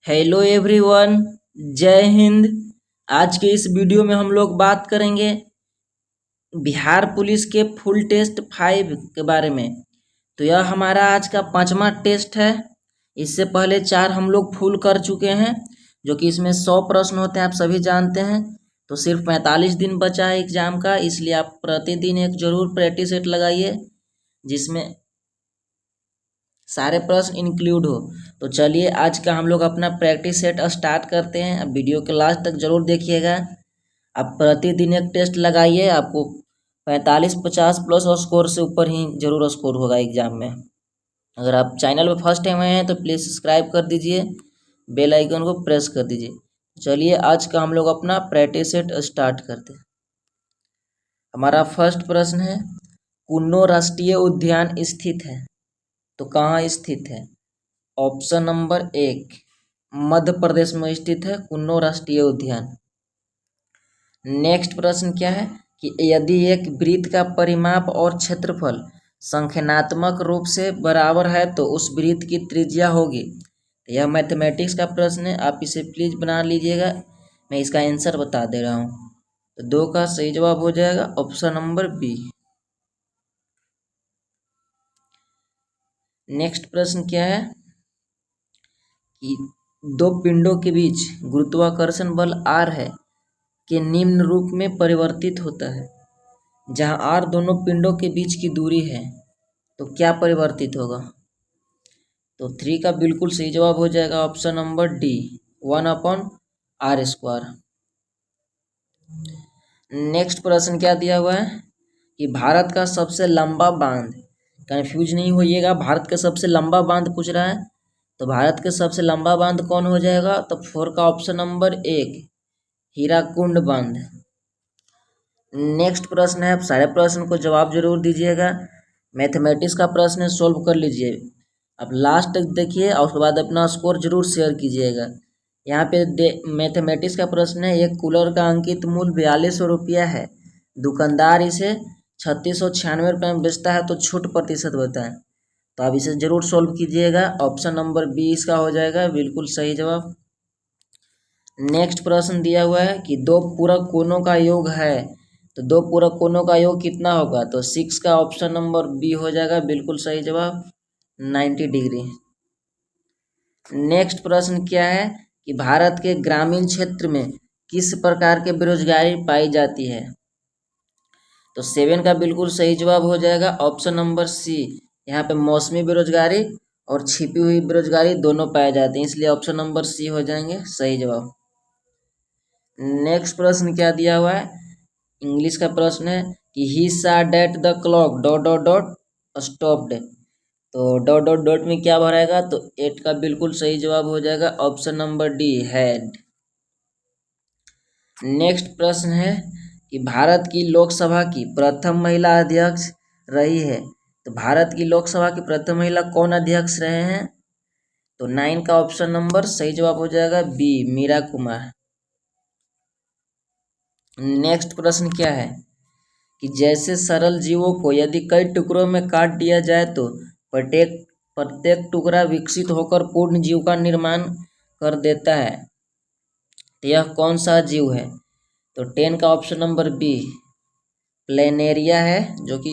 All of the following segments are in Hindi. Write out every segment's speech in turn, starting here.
हेलो एवरीवन, जय हिंद। आज के इस वीडियो में हम लोग बात करेंगे बिहार पुलिस के फुल टेस्ट 5 के बारे में। तो यह हमारा आज का 5वां टेस्ट है। इससे पहले 4 हम लोग फुल कर चुके हैं, जो कि इसमें 100 प्रश्न होते हैं, आप सभी जानते हैं। तो सिर्फ 45 दिन बचा है एग्जाम का, इसलिए आप प्रतिदिन एक जरूर प्रैक्टिस सेट लगाइए जिसमें सारे प्रश्न इंक्लूड हो। तो चलिए आज का हम लोग अपना प्रैक्टिस सेट स्टार्ट करते हैं। अब वीडियो के लास्ट तक जरूर देखिएगा। आप प्रतिदिन एक टेस्ट लगाइए, आपको 45-50 प्लस और स्कोर से ऊपर ही जरूर स्कोर होगा एग्जाम में। अगर आप चैनल पर फर्स्ट टाइम आए हैं तो प्लीज़ सब्सक्राइब कर दीजिए, बेल आइकन को प्रेस कर दीजिए। चलिए आज का हम लोग अपना प्रैक्टिस सेट स्टार्ट करते हैं। हमारा फर्स्ट प्रश्न है, कुन्नो राष्ट्रीय उद्यान स्थित है तो कहाँ स्थित है? ऑप्शन नंबर 1 मध्य प्रदेश में स्थित है कुन्नो राष्ट्रीय उद्यान। नेक्स्ट प्रश्न क्या है कि यदि एक वृत्त का परिमाप और क्षेत्रफल संख्यात्मक रूप से बराबर है तो उस वृत्त की त्रिज्या होगी। तो यह मैथमेटिक्स का प्रश्न है, आप इसे प्लीज बना लीजिएगा। मैं इसका आंसर बता दे रहा हूँ। तो 2 का सही जवाब हो जाएगा ऑप्शन नंबर बी। नेक्स्ट प्रश्न क्या है कि 2 पिंडों के बीच गुरुत्वाकर्षण बल R है के निम्न रूप में परिवर्तित होता है। जहां R दोनों पिंडों के बीच की दूरी है तो क्या परिवर्तित होगा? तो 3 का बिल्कुल सही जवाब हो जाएगा option number D, 1/r²। Next प्रश्न क्या दिया हुआ है कि भारत का सबसे लंबा बांध, कंफ्यूज नहीं होइएगा, भारत का सबसे लंबा बांध पूछ रहा है। तो भारत के सबसे लंबा बांध कौन हो जाएगा? तो 4 का ऑप्शन नंबर 1 हीराकुंड बांध। नेक्स्ट प्रश्न है, आप सारे प्रश्न को जवाब जरूर दीजिएगा। मैथमेटिक्स का प्रश्न है, सोल्व कर लीजिए। आप लास्ट तक देखिए और उसके बाद अपना स्कोर जरूर शेयर कीजिएगा। यहाँ पे मैथमेटिक्स का प्रश्न है, एक कूलर का अंकित मूल्य 4200 रुपया है, दुकानदार इसे 3696 रुपये में बेचता है तो छूट प्रतिशत बताएं। तो आप इसे जरूर सोल्व कीजिएगा। ऑप्शन नंबर बी इसका हो जाएगा बिल्कुल सही जवाब। नेक्स्ट प्रश्न दिया हुआ है कि 2 पूरक कोणों का योग है तो 2 पूरक कोणों का योग कितना होगा? तो 6 का ऑप्शन नंबर बी हो जाएगा बिल्कुल सही जवाब, 90 डिग्री। नेक्स्ट प्रश्न क्या है कि भारत के ग्रामीण क्षेत्र में किस प्रकार के बेरोजगारी पाई जाती है? तो 7 का बिल्कुल सही जवाब हो जाएगा ऑप्शन नंबर सी। यहाँ पे मौसमी बेरोजगारी और छिपी हुई बेरोजगारी दोनों पाए जाते हैं, इसलिए ऑप्शन नंबर सी हो जाएंगे सही जवाब। नेक्स्ट प्रश्न क्या दिया हुआ है? इंग्लिश का प्रश्न है कि he saw that the clock dot dot dot stopped. तो डॉट डॉट डॉट में क्या भराएगा? तो 8 का बिल्कुल सही जवाब हो जाएगा option number D had. Next प्रश्न है कि भारत की लोकसभा की प्रथम महिला अध्यक्ष रही है तो भारत की लोकसभा की प्रथम महिला कौन अध्यक्ष रहे हैं? तो 9 का ऑप्शन नंबर सही जवाब हो जाएगा बी, मीरा कुमार। नेक्स्ट प्रश्न क्या है कि जैसे सरल जीवों को यदि कई टुकड़ों में काट दिया जाए तो प्रत्येक प्रत्येक टुकड़ा विकसित होकर पूर्ण जीव का निर्माण कर देता है, तो यह कौन सा जीव है? तो 10 का ऑप्शन नंबर बी प्लेनेरिया है, जो कि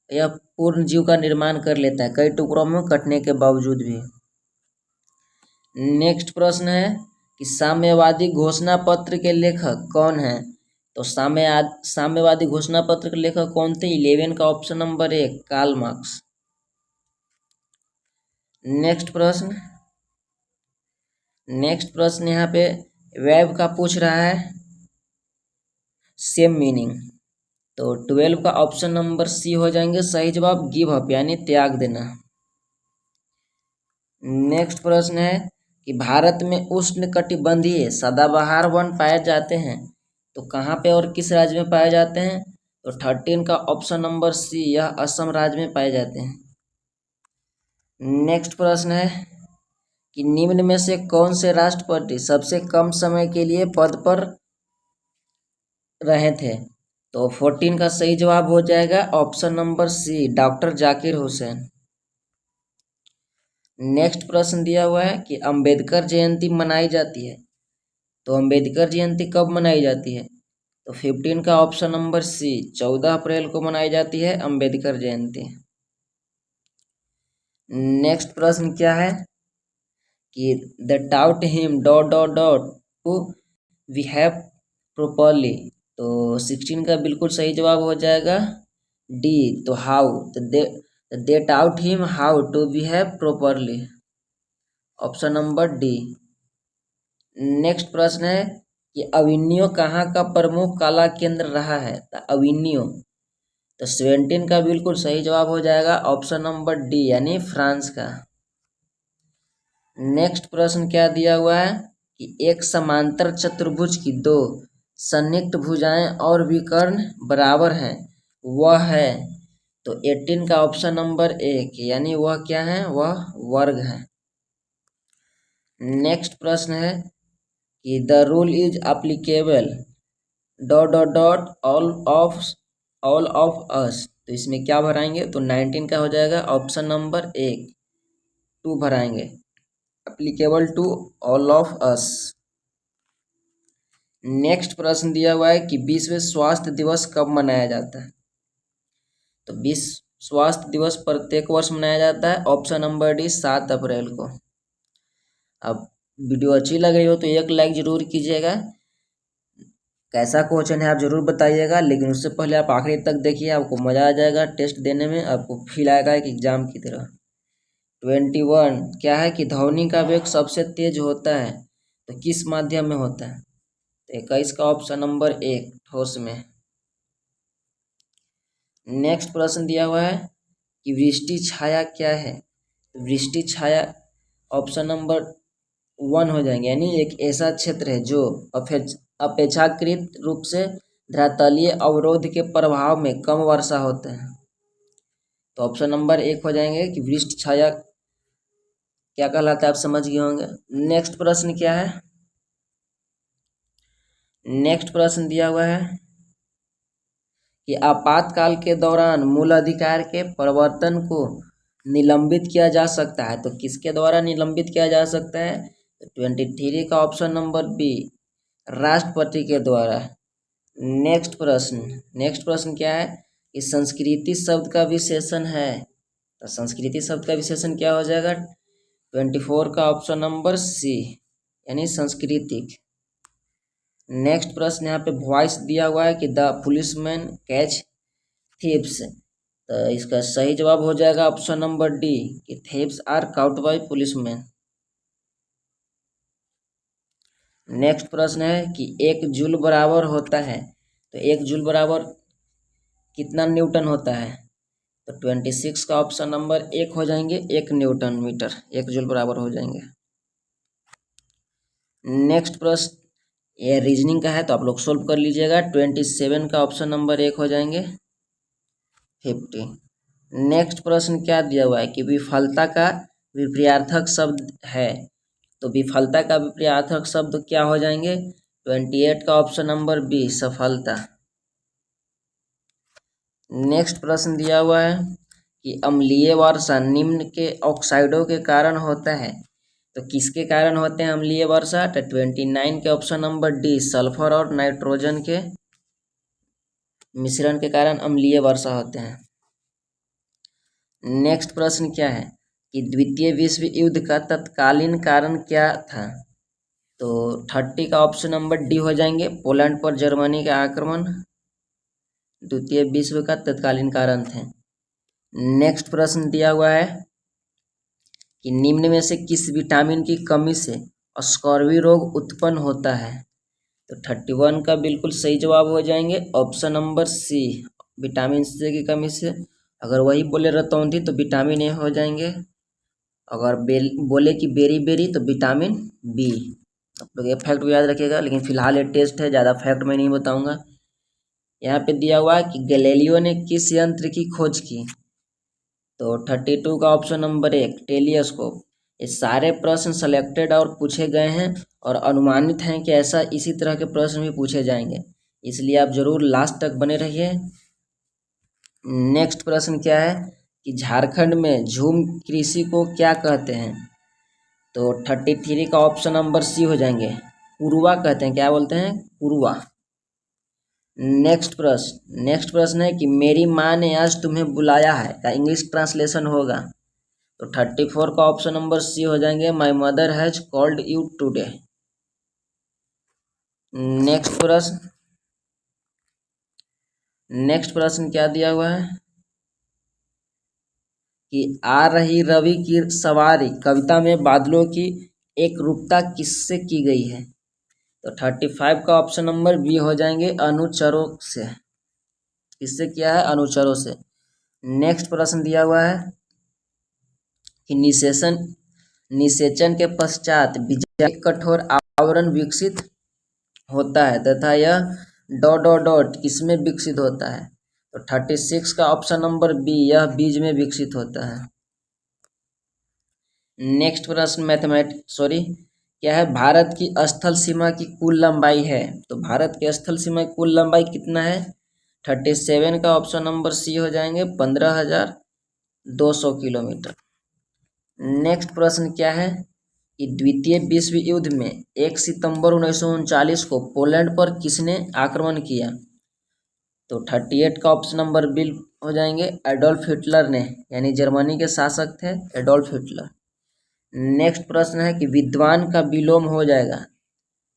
यह पूर्ण जीव का निर्माण कर लेता है कई टुकड़ों में कटने के बावजूद भी। नेक्स्ट प्रश्न है कि साम्यवादी घोषणा पत्र के लेखक कौन है? तो साम्यवादी घोषणा पत्र के लेखक कौन थे? 11 का option number 1 Karl Marx. Next प्रश्न यहाँ पे वेब का पूछ रहा है, सेम मीनिंग। तो 12 का ऑप्शन नंबर सी हो जाएंगे सही जवाब, गिव अप यानी त्याग देना। नेक्स्ट प्रश्न है कि भारत में उष्णकटिबंधीय सदाबहार वन पाए जाते हैं तो कहाँ पे और किस राज्य में पाए जाते हैं? तो 13 का ऑप्शन नंबर सी, यह असम राज्य में पाए जाते हैं। नेक्स्ट प्रश्न है कि निम्न में से कौन से राष्ट्रपति सबसे कम समय के लिए पद पर रहे थे? तो 14 का सही जवाब हो जाएगा option number C, doctor Zakir Hussain. Next प्रश्न दिया हुआ है कि अंबेडकर जयंती मनाई जाती है, तो अंबेडकर जयंती कब मनाई जाती है? तो 15 का ऑप्शन नंबर सी, 14 अप्रैल को मनाई जाती है अंबेडकर जयंती। नेक्स्ट प्रश्न क्या है कि the taut him dot dot dot to behave properly, तो 16 का बिल्कुल सही जवाब हो जाएगा डी, तो how, they taught him how to behave properly, option number D. Next प्रश्न है कि अविन्यो कहाँ का प्रमुख कला केंद्र रहा है? तो अविन्यो, तो 17 का बिल्कुल सही जवाब हो जाएगा ऑप्शन नंबर डी यानी फ्रांस का। नेक्स्ट प्रश्न क्या दिया हुआ है कि एक समांतर चतुर्भुज की दो संयुक्त भुजाएं और विकर्ण बराबर हैं, वह है, तो 18 का ऑप्शन नंबर एक यानी वह क्या है, वह वर्ग है। नेक्स्ट प्रश्न है कि the rule is applicable dot dot dot all of अस, तो इसमें क्या भराएंगे? तो 19 का हो जाएगा ऑप्शन नंबर एक, 2 भराएंगे, applicable to all of us. Next प्रश्न दिया हुआ है कि विश्व स्वास्थ्य दिवस कब मनाया जाता है? तो विश्व स्वास्थ्य दिवस प्रत्येक वर्ष मनाया जाता है, ऑप्शन नंबर डी 7 अप्रैल को। अब वीडियो अच्छी लग रही हो तो एक लाइक जरूर कीजिएगा, कैसा क्वेश्चन है आप जरूर बताइएगा, लेकिन उससे पहले आप आखिरी तक देखिए, आपको मज़ा आ जाएगा टेस्ट देने में, आपको फील आएगा एक एग्जाम की तरह। 21 क्या है कि ध्वनि का वेग सबसे तेज होता है, तो किस माध्यम में होता है? तो 21 का ऑप्शन नंबर एक, ठोस में। नेक्स्ट प्रश्न दिया हुआ है कि वृष्टि छाया क्या है? तो वृष्टि छाया ऑप्शन नंबर 1 हो जाएंगे, यानी एक ऐसा क्षेत्र है जो अपेक्षाकृत रूप से धरातलीय अवरोध के प्रभाव में कम वर्षा होते हैं, तो ऑप्शन नंबर 1 हो जाएंगे कि वृष्टि छाया क्या कहलाता है, आप समझ गए होंगे। नेक्स्ट प्रश्न क्या है? नेक्स्ट प्रश्न दिया हुआ है कि आपातकाल के दौरान मूल अधिकार के प्रवर्तन को निलंबित किया जा सकता है, तो किसके द्वारा निलंबित किया जा सकता है? तो 23 का ऑप्शन नंबर बी, राष्ट्रपति के द्वारा। नेक्स्ट प्रश्न क्या है कि संस्कृति शब्द का विशेषण है, तो संस्कृति शब्द का विशेषण क्या हो जाएगा? 24 का ऑप्शन नंबर सी यानी सांस्कृतिक। नेक्स्ट प्रश्न यहाँ पे वॉइस दिया हुआ है कि द पुलिसमैन कैच थीव्स, तो इसका सही जवाब हो जाएगा ऑप्शन नंबर डी कि thieves are caught by policeman. Next प्रश्न है कि एक जूल बराबर होता है, तो एक जूल बराबर कितना न्यूटन होता है? तो 26 का ऑप्शन नंबर 1 हो जाएंगे, 1 न्यूटन मीटर, 1 जूल बराबर हो जाएंगे। नेक्स्ट प्रश्न ये रीजनिंग का है, तो आप लोग सोल्व कर लीजिएगा। 27 का ऑप्शन नंबर 1 हो जाएंगे, 50। नेक्स्ट प्रश्न क्या दिया हुआ है कि विफलता का विपरीतार्थक शब्द है, तो विफलता का विपरीतार्थक शब्द क्या हो जाएंगे? 28 का ऑप्शन नंबर बी, सफलता। नेक्स्ट प्रश्न दिया हुआ है कि अम्लीय वर्षा निम्न के ऑक्साइडों के कारण होता है, तो किसके कारण होते हैं अम्लीय वर्षा? तो 29 के ऑप्शन नंबर डी, सल्फर और नाइट्रोजन के मिश्रण के कारण अम्लीय वर्षा होते हैं। नेक्स्ट प्रश्न क्या है कि द्वितीय विश्व युद्ध का तत्कालीन कारण क्या था? तो 30 का ऑप्शन नंबर डी हो जाएंगे, पोलैंड पर जर्मनी का आक्रमण द्वितीय विश्व का तत्कालीन कारण थे। नेक्स्ट प्रश्न दिया हुआ है कि निम्न में से किस विटामिन की कमी से स्कर्वी रोग उत्पन्न होता है? तो 31 का बिल्कुल सही जवाब हो जाएंगे option number C, vitamin C की कमी से। अगर वही बोले रतौंधी तो विटामिन ए हो जाएंगे, अगर बोले कि बेरी बेरी तो विटामिन बी। आप लोग ये फैक्ट भी याद रखिएगा, लेकिन फिलहाल ये टेस्ट है, ज़्यादा फैक्ट मैं नहीं बताऊंगा। यहाँ पे दिया हुआ है कि गैलीलियो ने किस यंत्र की खोज की? तो 32 का ऑप्शन नंबर 1, टेलीस्कोप। ये सारे प्रश्न सेलेक्टेड और पूछे गए हैं और अनुमानित हैं कि ऐसा इसी तरह के प्रश्न भी पूछे जाएंगे, इसलिए आप जरूर लास्ट तक बने रहिए। नेक्स्ट प्रश्न क्या है कि झारखंड में झूम कृषि को क्या कहते हैं? तो 33 का ऑप्शन नंबर सी हो जाएंगे, कुरुआ कहते हैं। क्या बोलते हैं? कुरुआ। नेक्स्ट प्रश्न है कि मेरी माँ ने आज तुम्हें बुलाया है का इंग्लिश ट्रांसलेशन होगा। तो 34 का ऑप्शन नंबर सी हो जाएंगे, my mother has called you today. Next प्रश्न क्या दिया हुआ है कि आ रही रवि की सवारी कविता में बादलों की एक रूपता किससे की गई है? तो 35 का ऑप्शन नंबर बी हो जाएंगे, अनुचरों से। किससे किया है? अनुचरों से। नेक्स्ट प्रश्न दिया हुआ है कि निषेचन के पश्चात बीजाणु एक कठोर आवरण विकसित होता है तथा यह डॉट डॉट डॉट किसमें विकसित होता है? तो 36 का ऑप्शन नंबर बी, यह बीज में विकसित होता है। नेक्स्ट प्रश्न क्या है? भारत की स्थल सीमा की कुल लंबाई है। तो भारत की स्थल सीमा की कुल लंबाई कितना है? 37 का ऑप्शन नंबर सी हो जाएंगे, 15,200 किलोमीटर। नेक्स्ट प्रश्न क्या है कि द्वितीय विश्व युद्ध में 1 सितंबर 1939 को पोलैंड पर किसने आक्रमण किया? तो 38 का ऑप्शन नंबर बी हो जाएंगे, एडोल्फ हिटलर ने, यानी जर्मनी के शासक थे एडोल्फ हिटलर। नेक्स्ट प्रश्न है कि विद्वान का विलोम हो जाएगा।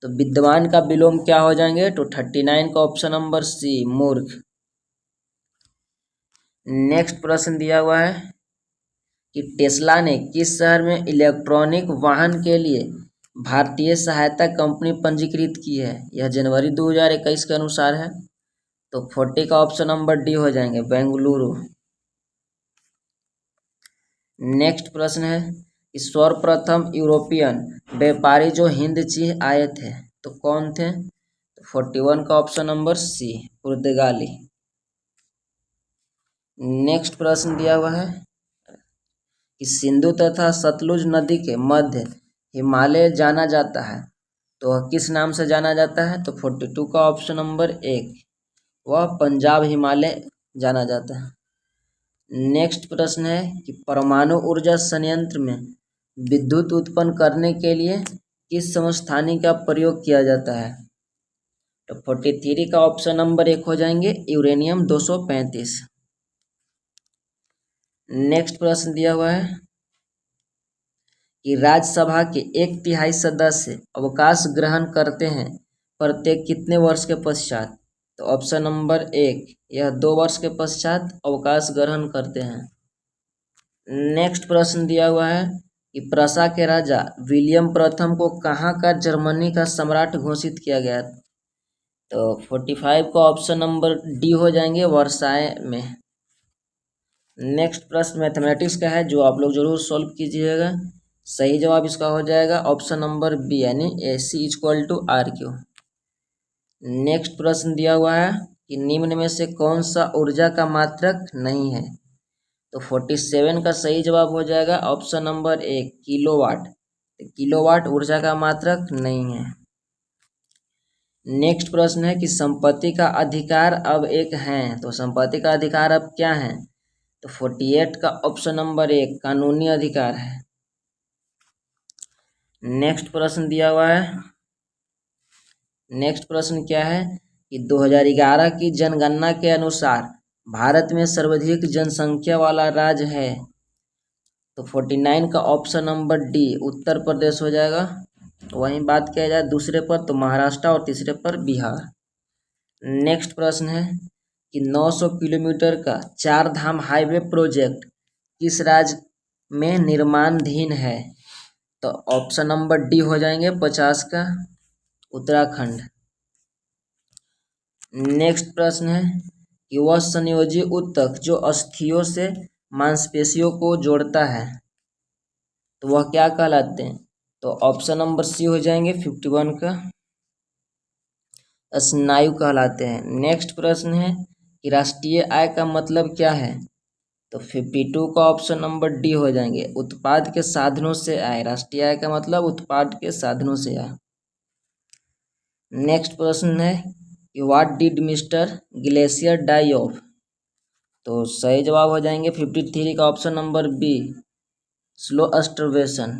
तो विद्वान का विलोम क्या हो जाएंगे? तो 39 का ऑप्शन नंबर सी, मूर्ख। नेक्स्ट प्रश्न दिया हुआ है कि टेस्ला ने किस शहर में इलेक्ट्रॉनिक वाहन के लिए भारतीय सहायता कंपनी पंजीकृत की है? यह जनवरी 2021 के अनुसार है। तो 40 का ऑप्शन नंबर डी हो जाएंगे, बेंगलुरु। नेक्स्ट प्रश्न है कि सर्वप्रथम यूरोपियन व्यापारी जो हिंद चीन आए थे तो कौन थे? तो 41 का ऑप्शन नंबर सी, पुर्तगाली। नेक्स्ट प्रश्न दिया हुआ है कि सिंधु तथा सतलुज नदी के मध्य हिमालय जाना जाता है तो वह किस नाम से जाना जाता है? तो 42 का ऑप्शन नंबर एक, वह पंजाब हिमालय जाना जाता है। नेक्स्ट प्रश्न है कि परमाणु ऊर्जा संयंत्र में विद्युत उत्पन्न करने के लिए किस समस्थानिक का प्रयोग किया जाता है? तो 43 का ऑप्शन नंबर एक हो जाएंगे, यूरेनियम 235। नेक्स्ट प्रश्न दिया हुआ है कि राज्यसभा के 1/3 सदस्य अवकाश ग्रहण करते हैं प्रत्येक कितने वर्ष के पश्चात? तो ऑप्शन नंबर एक, यह 2 वर्ष के पश्चात अवकाश ग्रहण करते हैं। नेक्स्ट प्रश्न दिया हुआ है कि प्रसा के राजा विलियम प्रथम को कहाँ का जर्मनी का सम्राट घोषित किया गया? तो 45 का ऑप्शन नंबर डी हो जाएंगे, वर्साय में। नेक्स्ट प्रश्न मैथमेटिक्स का है जो आप लोग जरूर सॉल्व कीजिएगा। सही जवाब इसका हो जाएगा ऑप्शन नंबर बी, यानी AC=RQ। नेक्स्ट प्रश्न दिया हुआ है कि निम्न में से कौन सा ऊर्जा का मात्रक नहीं है? तो 47 का सही जवाब हो जाएगा ऑप्शन नंबर एक, किलोवाट। तो किलोवाट ऊर्जा का मात्रक नहीं है। नेक्स्ट प्रश्न है कि संपत्ति का अधिकार अब एक है, तो संपत्ति का अधिकार अब क्या है? तो 48 का ऑप्शन नंबर एक, कानूनी अधिकार है। नेक्स्ट प्रश्न दिया हुआ है, नेक्स्ट प्रश्न क्या है कि 2011 की जनगणना के अनुसार भारत में सर्वाधिक जनसंख्या वाला राज्य है। तो 49 का option number D, Uttar Pradesh हो जाएगा। वहीं बात किया जाए दूसरे पर तो महाराष्ट्र और तीसरे पर बिहार। नेक्स्ट प्रश्न है कि 900 किलोमीटर का 4 धाम हाईवे प्रोजेक्ट किस राज्य में निर्माणाधीन है? तो ऑप्शन नंबर डी हो जाएंगे 50 का, उत्तराखंड। नेक्स्ट प्रश्न है कि वह संयोजी ऊतक जो अस्थियों से मांसपेशियों को जोड़ता है तो वह क्या कहलाते हैं? तो ऑप्शन नंबर सी हो जाएंगे 51 का, स्नायु कहलाते हैं। नेक्स्ट प्रश्न है कि राष्ट्रीय आय का मतलब क्या है? तो 52 का ऑप्शन नंबर डी हो जाएंगे, उत्पाद के साधनों से आय। राष्ट्रीय आय का मतलब उत्पाद के साधनों से आय। नेक्स्ट प्रश्न है कि what did mister glacier die of? तो सही जवाब हो जाएंगे 53 का option number B, slow starvation.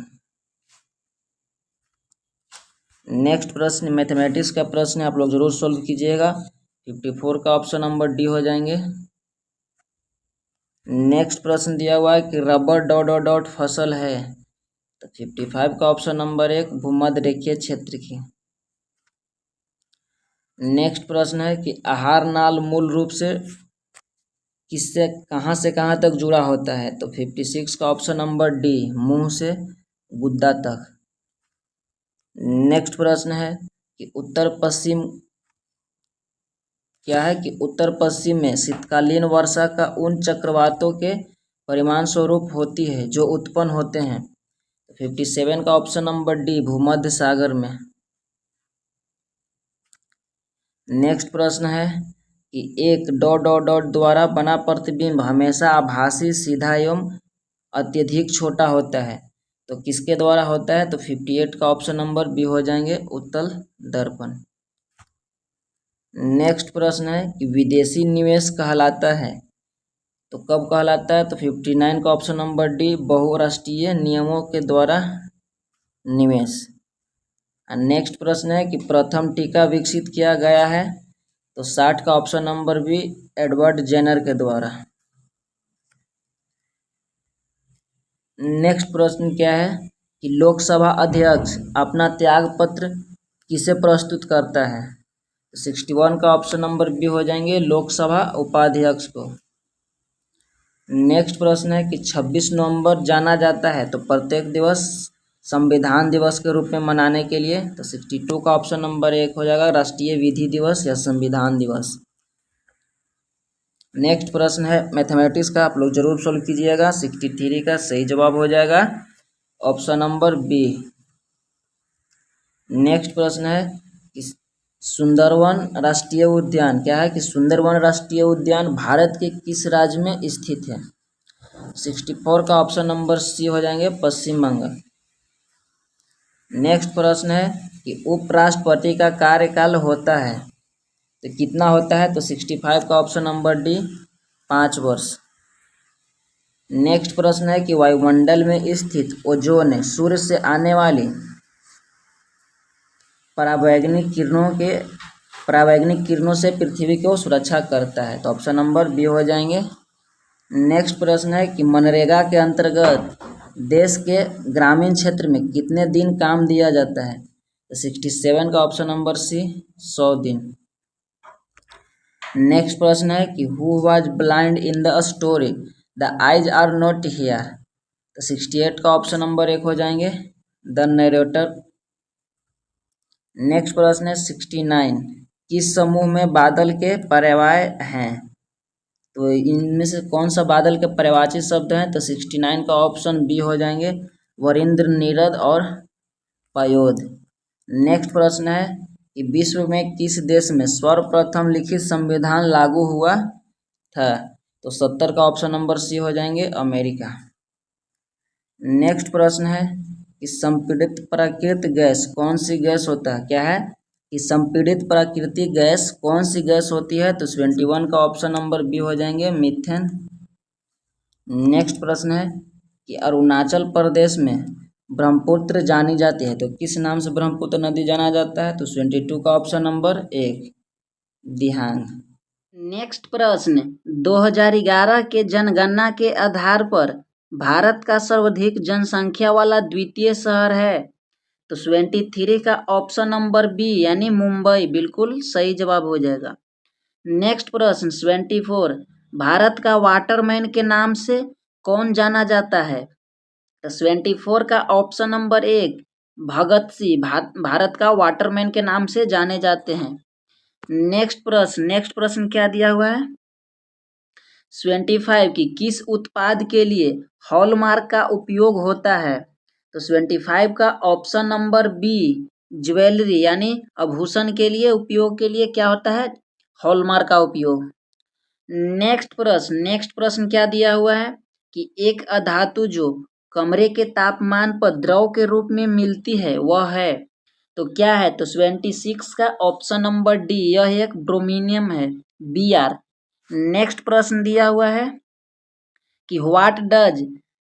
Next प्रश्न मैथमेटिक्स का प्रश्न है, आप लोग जरूर सोल्व कीजिएगा। 54 का ऑप्शन नंबर डी हो जाएंगे। नेक्स्ट प्रश्न दिया हुआ है कि रबर डॉट डॉट डॉट फसल है, तो 55 का ऑप्शन नंबर एक, भूमध्य रेखीय क्षेत्र की। नेक्स्ट प्रश्न है कि आहार नाल मूल रूप से किससे कहाँ से कहाँ तक जुड़ा होता है, तो 56 का ऑप्शन नंबर डी, मुंह से गुद्दा तक। नेक्स्ट प्रश्न है कि उत्तर पश्चिम क्या है कि उत्तर पश्चिम में शीतकालीन वर्षा का उन चक्रवातों के परिमाण स्वरूप होती है जो उत्पन्न होते हैं, तो 57 का ऑप्शन नंबर डी, भूमध्य सागर में। नेक्स्ट प्रश्न है कि एक डॉट डॉट डॉट द्वारा बना प्रतिबिंब हमेशा आभासी, सीधा एवं अत्यधिक छोटा होता है, तो किसके द्वारा होता है, तो 58 का ऑप्शन नंबर बी हो जाएंगे, उत्तल दर्पण। नेक्स्ट प्रश्न है कि विदेशी निवेश कहलाता है, तो कब कहलाता है, तो 59 का ऑप्शन नंबर डी, बहुराष्ट्रीय नियमों के द्वारा निवेश। नेक्स्ट प्रश्न है कि प्रथम टीका विकसित किया गया है, तो 60 का option number B, Edward Jenner के द्वारा। नेक्स्ट प्रश्न क्या है कि लोकसभा अध्यक्ष अपना त्याग पत्र किसे प्रस्तुत करता है, 61 का ऑप्शन नंबर बी हो जाएंगे, लोकसभा उपाध्यक्ष को। नेक्स्ट प्रश्न है कि 26 नवंबर जाना जाता है तो प्रत्येक दिवस संविधान दिवस के रूप में मनाने के लिए, तो 62 का ऑप्शन नंबर एक हो जाएगा, राष्ट्रीय विधि दिवस या संविधान दिवस। नेक्स्ट प्रश्न है मैथमेटिक्स का, आप लोग जरूर सोल्व कीजिएगा। 63 का सही जवाब हो जाएगा ऑप्शन नंबर बी। नेक्स्ट प्रश्न है कि सुंदरवन राष्ट्रीय उद्यान क्या है कि सुंदरवन राष्ट्रीय उद्यान भारत के किस राज्य में स्थित है, 64 का ऑप्शन नंबर सी हो जाएंगे, पश्चिम बंगाल। नेक्स्ट प्रश्न है कि उपराष्ट्रपति का कार्यकाल होता है, तो कितना होता है, तो 65 का ऑप्शन नंबर डी, 5 वर्ष। नेक्स्ट प्रश्न है कि वायुमंडल में स्थित ओजोन सूर्य से आने वाली परावैंगनिक किरणों से पृथ्वी को सुरक्षा करता है, तो ऑप्शन नंबर बी हो जाएंगे। नेक्स्ट प्रश्न है कि मनरेगा के अंतर्गत देश के ग्रामीण क्षेत्र में कितने दिन काम दिया जाता है, तो 67 का ऑप्शन नंबर सी, 100 दिन। नेक्स्ट प्रश्न है कि who was blind in the story the eyes are not here, तो 68 का ऑप्शन नंबर एक हो जाएंगे, द नरेटर। नेक्स्ट प्रश्न है 69, किस समूह में बादल के पर्याय हैं, तो इनमें से कौन सा बादल के पर्यायवाची शब्द हैं, तो 69 का ऑप्शन बी हो जाएंगे, वरिंद्र, नीरद और पयोद। नेक्स्ट प्रश्न है कि विश्व में किस देश में सर्वप्रथम लिखित संविधान लागू हुआ था, तो 70 का ऑप्शन नंबर सी हो जाएंगे, अमेरिका। नेक्स्ट प्रश्न है कि संपीड़ित प्राकृतिक गैस कौन सी गैस होता है, क्या है कि संपीड़ित प्राकृतिक गैस कौन सी गैस होती है, तो 71 का ऑप्शन नंबर बी हो जाएंगे, मीथेन। नेक्स्ट प्रश्न है कि अरुणाचल प्रदेश में ब्रह्मपुत्र जानी जाती है, तो किस नाम से ब्रह्मपुत्र नदी जाना जाता है, तो 72 का ऑप्शन नंबर एक, दिहांग। नेक्स्ट प्रश्न, 2011 के जनगणना के आधार पर भारत का सर्वाधिक जनसंख्या वाला द्वितीय शहर है, तो 73 का ऑप्शन नंबर बी यानी मुंबई बिल्कुल सही जवाब हो जाएगा। नेक्स्ट प्रश्न 74, भारत का वाटरमैन के नाम से कौन जाना जाता है, तो 74 का ऑप्शन नंबर एक, भगत सिंह भारत का वाटरमैन के नाम से जाने जाते हैं। नेक्स्ट प्रश्न क्या दिया हुआ है, 75 की किस उत्पाद के लिए हॉलमार्क का उपयोग होता है, तो 75 का ऑप्शन नंबर बी, ज्वेलरी यानी आभूषण के लिए उपयोग के लिए क्या होता है, हॉलमार्क का उपयोग। नेक्स्ट प्रश्न क्या दिया हुआ है कि एक अधातु जो कमरे के तापमान पर द्रव के रूप में मिलती है वह है, तो क्या है, तो 76 का ऑप्शन नंबर डी, यह एक ब्रोमीनियम है, Br। नेक्स्ट प्रश्न दिया हुआ है कि what does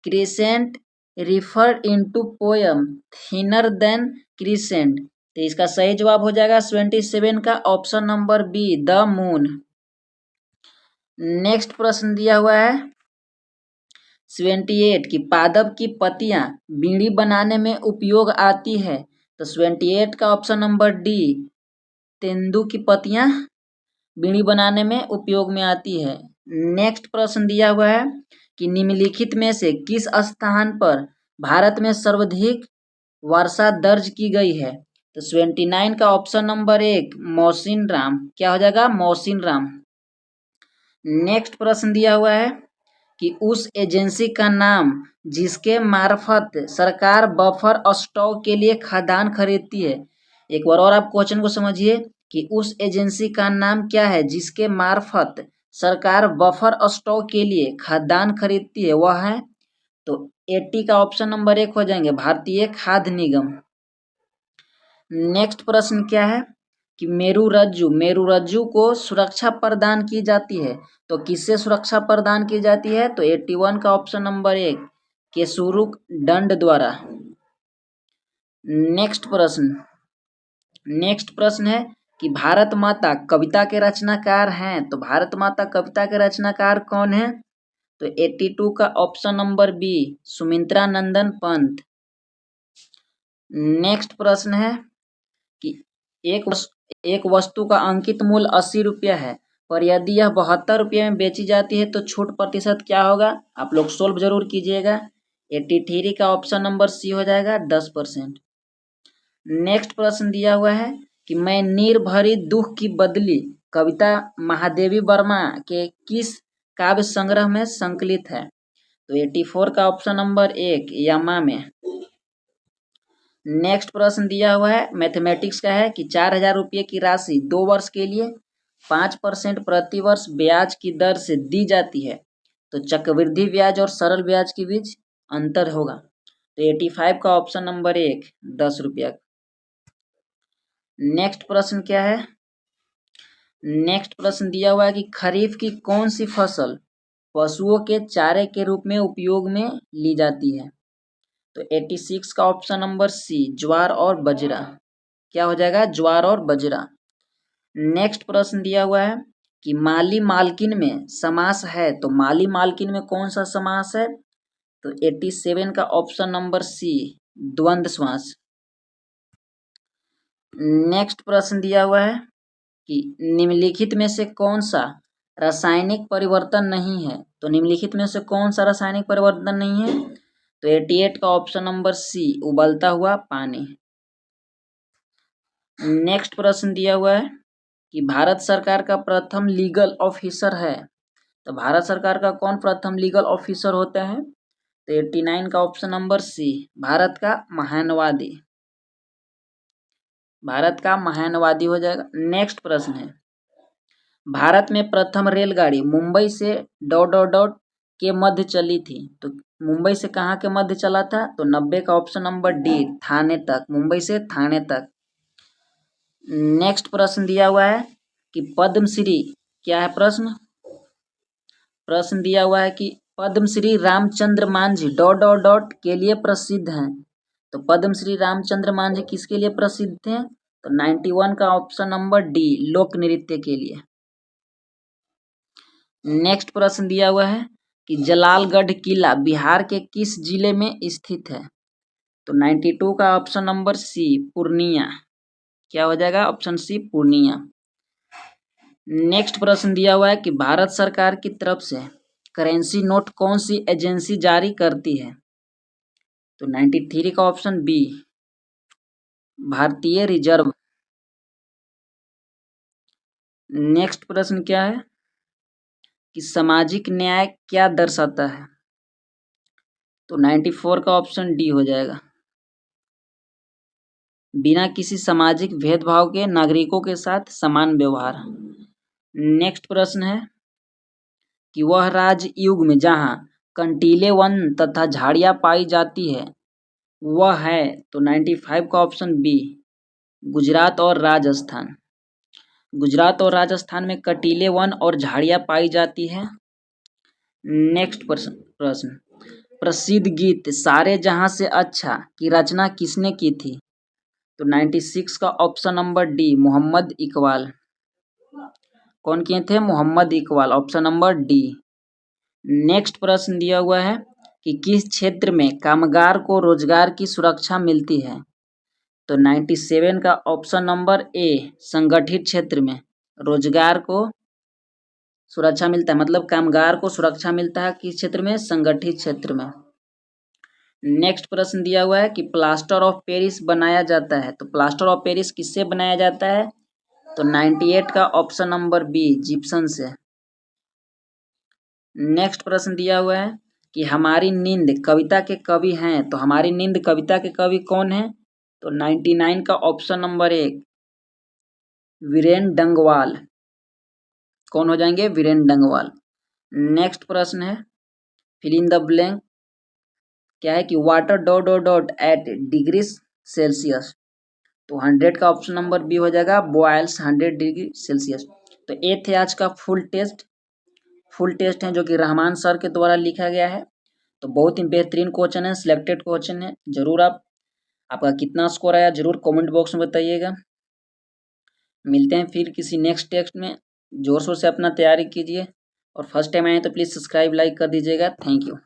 crescent refer into poem thinner than crescent. तो इसका सही जवाब हो जाएगा 27 का option number be the moon. Next प्रश्न दिया हुआ है 78 की पादप की पत्तियां बीड़ी बनाने में उपयोग आती है। तो 78 का ऑप्शन नंबर डी तेंदू की पत्तियां बीड़ी बनाने में उपयोग में आती है। नेक्स्ट प्रश्न दिया हुआ है कि निम्नलिखित में से किस स्थान पर भारत में सर्वाधिक वर्षा दर्ज की गई है। तो 79 का ऑप्शन नंबर एक मौसिनराम। क्या हो जाएगा मौसिनराम। नेक्स्ट प्रश्न दिया हुआ है कि उस एजेंसी का नाम जिसके मार्फत सरकार बफर स्टॉक के लिए खाद्यान्न खरीदती है। एक बार और आप क्वेश्चन को समझिए कि उस एजेंसी का नाम क्या है जिसके मार्फत सरकार बफर स्टॉक के लिए खाद्यान्न खरीदती है, वह है तो 80 का ऑप्शन नंबर एक हो जाएंगे भारतीय खाद्य निगम। नेक्स्ट प्रश्न क्या है कि मेरुरज्जु को सुरक्षा प्रदान की जाती है। तो किससे सुरक्षा प्रदान की जाती है। तो 81 का ऑप्शन नंबर एक केसुरुक दंड द्वारा। नेक्स्ट प्रश्न है कि भारत माता कविता के रचनाकार हैं। तो भारत माता कविता के रचनाकार कौन है। तो 82 का ऑप्शन नंबर बी सुमित्रा नंदन पंत। नेक्स्ट प्रश्न है कि एक वस्तु का अंकित मूल्य 80 रुपया है, पर यदि यह 72 रुपये में बेची जाती है तो छूट प्रतिशत क्या होगा। आप लोग सोल्व जरूर कीजिएगा। 83 का ऑप्शन नंबर सी हो जाएगा 10%। नेक्स्ट प्रश्न दिया हुआ है कि मैं नीर भरी दुख की बदली कविता महादेवी वर्मा के किस काव्य संग्रह में संकलित है। तो 84 का ऑप्शन नंबर एक यमा में। नेक्स्ट प्रश्न दिया हुआ है मैथमेटिक्स का है कि 4,000 रुपये की राशि 2 वर्ष के लिए 5% प्रति वर्ष ब्याज की दर से दी जाती है। तो चक्रवृद्धि ब्याज और सरल ब्याज के बीच अंतर होगा। तो 85 का ऑप्शन नंबर एक 10 रुपया। नेक्स्ट प्रश्न क्या है। नेक्स्ट प्रश्न दिया हुआ है कि खरीफ की कौन सी फसल पशुओं के चारे के रूप में उपयोग में ली जाती है। तो 86 का ऑप्शन नंबर सी ज्वार और बजरा। क्या हो जाएगा ज्वार और बजरा। नेक्स्ट प्रश्न दिया हुआ है कि माली मालकिन में समास है। तो माली मालकिन में कौन सा समास है। तो 87 का ऑप्शन नंबर सी द्वंद्व समास। नेक्स्ट प्रश्न दिया हुआ है कि निम्नलिखित में से कौन सा रासायनिक परिवर्तन नहीं है। तो निम्नलिखित में से कौन सा रासायनिक परिवर्तन नहीं है। तो 88 का ऑप्शन नंबर सी उबलता हुआ पानी। नेक्स्ट प्रश्न दिया हुआ है कि भारत सरकार का प्रथम लीगल ऑफिसर है। तो भारत सरकार का कौन प्रथम लीगल ऑफिसर होता है। तो 89 का ऑप्शन नंबर सी भारत का महानवादी हो जाएगा। नेक्स्ट प्रश्न है भारत में प्रथम रेलगाड़ी मुंबई से ... के मध्य चली थी। तो मुंबई से कहाँ के मध्य चला था। तो 90 का ऑप्शन नंबर डी थाने तक, मुंबई से थाने तक। नेक्स्ट प्रश्न दिया हुआ है कि पद्मश्री क्या है। प्रश्न दिया हुआ है कि पद्मश्री रामचंद्र मांझी ... के लिए प्रसिद्ध हैं। तो पद्मश्री रामचंद्र मांझी किसके लिए प्रसिद्ध थे। तो 91 का ऑप्शन नंबर डी लोक नृत्य के लिए। नेक्स्ट प्रश्न दिया हुआ है कि जलालगढ़ किला बिहार के किस जिले में स्थित है। तो 92 का ऑप्शन नंबर सी पूर्णिया। क्या हो जाएगा ऑप्शन सी पूर्णिया। नेक्स्ट प्रश्न दिया हुआ है कि भारत सरकार की तरफ से करेंसी नोट कौन सी एजेंसी जारी करती है। तो 93 का ऑप्शन बी भारतीय रिजर्व। नेक्स्ट प्रश्न क्या है कि सामाजिक न्याय क्या दर्शाता है। तो 94 का ऑप्शन डी हो जाएगा बिना किसी सामाजिक भेदभाव के नागरिकों के साथ समान व्यवहार। नेक्स्ट प्रश्न है कि वह राजयुग में जहां कंटीले वन तथा झाड़ियां पाई जाती है वह है। तो 95 का ऑप्शन बी गुजरात और राजस्थान। गुजरात और राजस्थान में कटीले वन और झाड़ियाँ पाई जाती हैं। नेक्स्ट प्रश्न, प्रसिद्ध गीत सारे जहां से अच्छा की रचना किसने की थी? तो 96 का option number D, Mohammad Iqbal. कौन किए थे? Mohammad Iqbal, option number D. Next प्रश्न दिया हुआ है कि किस क्षेत्र में कामगार को रोजगार की सुरक्षा मिलती है? तो 97 का ऑप्शन नंबर ए, संगठित क्षेत्र में रोजगार को सुरक्षा मिलता है, मतलब कामगार को सुरक्षा मिलता है किस क्षेत्र में? संगठित क्षेत्र में। नेक्स्ट प्रश्न दिया हुआ है कि प्लास्टर ऑफ पेरिस बनाया जाता है, तो प्लास्टर ऑफ पेरिस किससे बनाया जाता है? तो 98 का ऑप्शन नंबर बी, जिप्सम से। नेक्स्ट प्रश्न दिया हुआ है कि हमारी नींद कविता के कवि हैं, तो हमारी नींद कविता के कवि कौन है? तो 99 का ऑप्शन नंबर एक, वीरेन डंगवाल। कौन हो जाएंगे? वीरेन डंगवाल। नेक्स्ट प्रश्न है फिल इन द ब्लैंक, क्या है कि water dot dot dot at degree Celsius, तो 100 का ऑप्शन नंबर बी हो जाएगा, बॉयल्स 100 डिग्री सेल्सियस। तो ये थे आज का फुल टेस्ट है जो कि रहमान सर के द्वारा लिखा गया है। तो बहुत ही बेहतरीन क्वेश्चन है, सिलेक्टेड क्वेश्चन है। जरूर आपका कितना स्कोर आया जरूर कमेंट बॉक्स में बताइएगा। मिलते हैं फिर किसी नेक्स्ट टेस्ट में। जोर शोर से अपना तैयारी कीजिए और फर्स्ट टाइम आए तो प्लीज़ सब्सक्राइब लाइक कर दीजिएगा। Thank you.